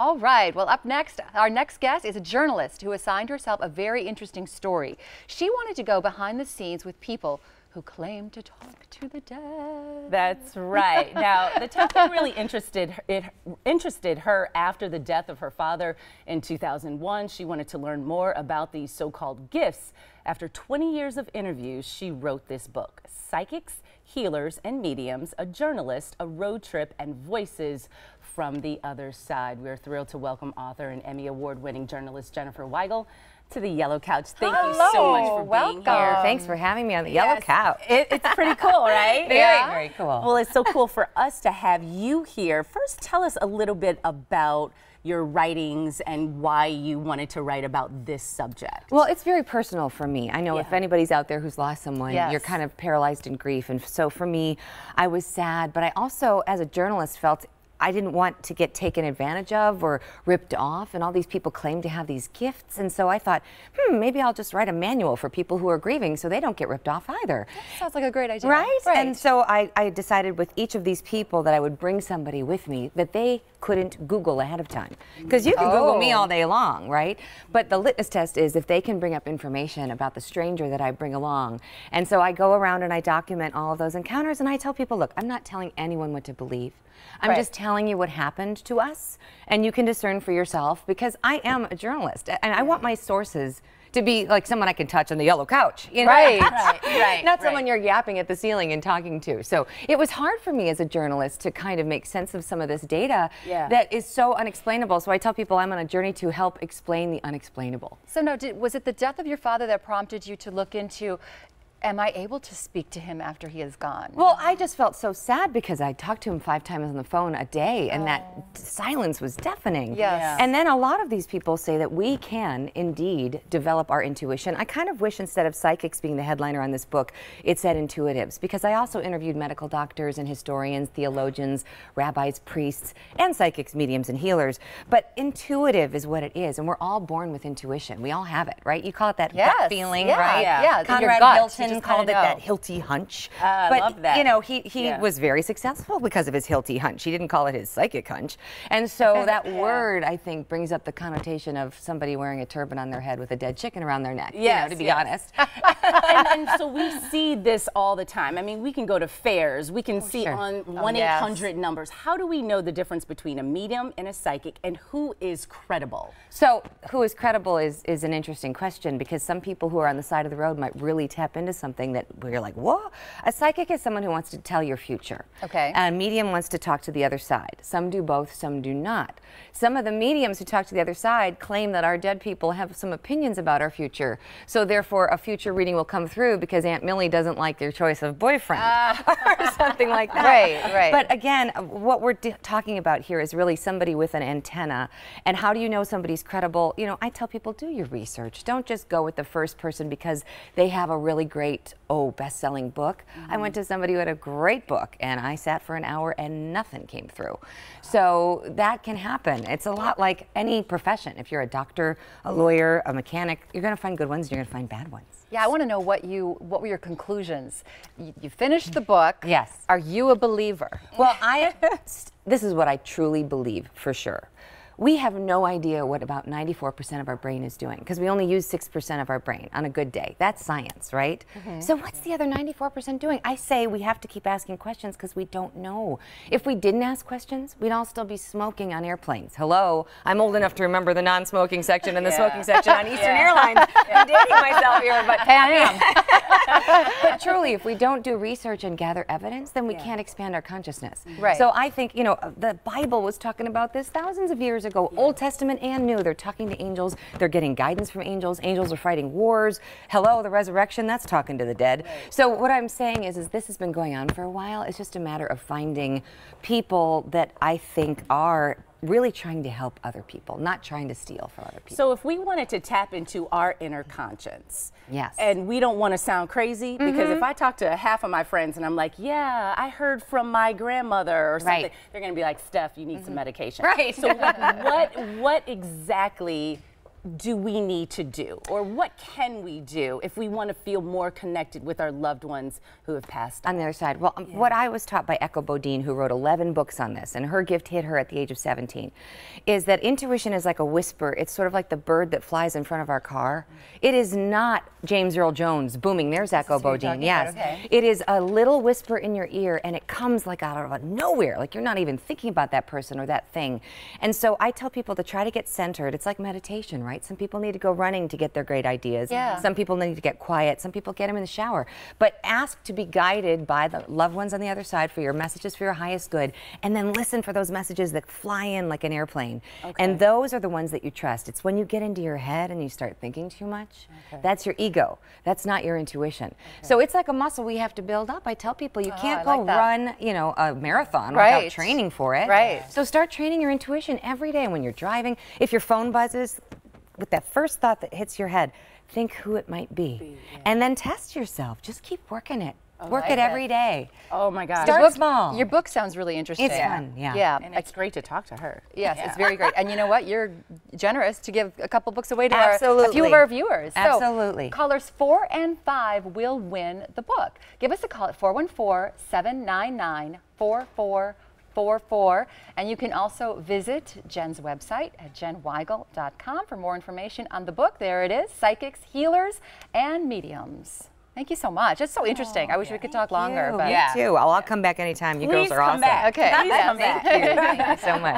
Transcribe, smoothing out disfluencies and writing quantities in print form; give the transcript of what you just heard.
All right, well, up next, our next guest is a journalist who assigned herself a very interesting story. She wanted to go behind the scenes with people who claim to talk to the dead. That's right. Now, the topic really interested her after the death of her father in 2001. She wanted to learn more about these so-called gifts. After 20 years of interviews, she wrote this book, Psychics, Healers, and Mediums, a Journalist, a Road Trip, and Voices from the Other Side. We're thrilled to welcome author and Emmy Award-winning journalist Jenniffer Weigel to the Yellow Couch. Thank you so much for being here. Thanks for having me on the Yellow Couch. It's pretty cool, right? Very cool. Well, it's so cool for us to have you here. First, tell us a little bit about your writings and why you wanted to write about this subject. Well, it's very personal for me. I know if anybody's out there who's lost someone, you're kind of paralyzed in grief. And so for me, I was sad, but I also, as a journalist, felt I didn't want to get taken advantage of or ripped off, and all these people claim to have these gifts, and so I thought, maybe I'll just write a manual for people who are grieving so they don't get ripped off either. That sounds like a great idea. Right? And so I decided with each of these people that I would bring somebody with me that they couldn't Google ahead of time. Because you can Google me all day long, right? But the litmus test is if they can bring up information about the stranger that I bring along. And so I go around and I document all of those encounters, and I tell people, look, I'm not telling anyone what to believe. I'm just telling you what happened to us, and you can discern for yourself, because I am a journalist, and I want my sources to be like someone I can touch on the Yellow Couch. You know? Right. Not someone you're yapping at the ceiling and talking to. So it was hard for me as a journalist to kind of make sense of some of this data that is so unexplainable. So I tell people I'm on a journey to help explain the unexplainable. So no, was it the death of your father that prompted you to look into, am I able to speak to him after he is gone? Well, I just felt so sad because I talked to him 5 times on the phone a day, and that silence was deafening. And then a lot of these people say that we can indeed develop our intuition. I kind of wish instead of psychics being the headliner on this book, it said intuitives, because I also interviewed medical doctors and historians, theologians, rabbis, priests, and psychics, mediums, and healers. But intuitive is what it is, and we're all born with intuition. We all have it, right? You call it that gut feeling, right? Conrad Hilton called it that Hilty hunch. I love that. You know, he was very successful because of his Hilty hunch. He didn't call it his psychic hunch. And so that word, I think, brings up the connotation of somebody wearing a turban on their head with a dead chicken around their neck, you know, to be honest. and so we see this all the time. I mean, we can go to fairs. We can see on 1-800 numbers. How do we know the difference between a medium and a psychic, and who is credible? So who is credible is an interesting question, because some people who are on the side of the road might really tap into something that where you're like, whoa. A psychic is someone who wants to tell your future. A medium wants to talk to the other side. Some do both, some do not. Some of the mediums who talk to the other side claim that our dead people have some opinions about our future. So therefore, a future reading will come through because Aunt Millie doesn't like their choice of boyfriend or something like that. But again, what we're talking about here is really somebody with an antenna. And how do you know somebody's credible? You know, I tell people, do your research. Don't just go with the first person because they have a really great best-selling book. I went to somebody who had a great book, and I sat for an hour and nothing came through. So that can happen. It's a lot like any profession. If you're a doctor, a lawyer, a mechanic, you're going to find good ones and you're going to find bad ones. Yeah, I want to know what were your conclusions? You finished the book. Yes. Are you a believer? Well, this is what I truly believe for sure. We have no idea what about 94% of our brain is doing, because we only use 6% of our brain on a good day. That's science, right? So what's the other 94% doing? I say we have to keep asking questions because we don't know. If we didn't ask questions, we'd all still be smoking on airplanes. Hello, I'm old enough to remember the non-smoking section and the smoking section on Eastern Airlines. I'm dating myself here, but hey, I am. But truly, if we don't do research and gather evidence, then we can't expand our consciousness. So I think, you know, the Bible was talking about this thousands of years ago. Old Testament and New, they're talking to angels, they're getting guidance from angels, angels are fighting wars. Hello, the resurrection, that's talking to the dead. So what I'm saying is this has been going on for a while. It's just a matter of finding people that I think are really trying to help other people, not trying to steal from other people. So if we wanted to tap into our inner conscience, and we don't want to sound crazy, because if I talk to half of my friends and I'm like, yeah, I heard from my grandmother or something, they're going to be like, Steph, you need some medication. So what exactly do we need to do, or what can we do if we want to feel more connected with our loved ones who have passed on the other side? Well, what I was taught by Echo Bodine, who wrote 11 books on this, and her gift hit her at the age of 17, is that intuition is like a whisper. It's sort of like the bird that flies in front of our car. It is not James Earl Jones booming. There's Echo Bodine. Yes. Okay. It is a little whisper in your ear, and it comes like out of nowhere. Like you're not even thinking about that person or that thing. And so I tell people to try to get centered. It's like meditation, right? Some people need to go running to get their great ideas. Yeah. Some people need to get quiet. Some people get them in the shower. But ask to be guided by the loved ones on the other side for your messages for your highest good, and then listen for those messages that fly in like an airplane. Okay. And those are the ones that you trust. It's when you get into your head and you start thinking too much. Okay. That's your ego. That's not your intuition. Okay. So it's like a muscle we have to build up. I tell people you can't go run, you know, a marathon without training for it. Right. So start training your intuition every day when you're driving. If your phone buzzes, with that first thought that hits your head, think who it might be. And then test yourself. Just keep working it. Work it every day. Oh my gosh. Start small. Your book sounds really interesting. It's fun, And it's great to talk to her. Yes, it's very great. And you know what? You're generous to give a couple books away to a few of our viewers. Absolutely. So callers 4 and 5 will win the book. Give us a call at 414-799-4444. And you can also visit Jen's website at jennweigel.com for more information on the book. There it is, Psychics, Healers, and Mediums. Thank you so much. It's so interesting. I wish we could talk longer. But Me too. I'll come back anytime. You girls are awesome. Back. Okay. Please come back. Thank you so much.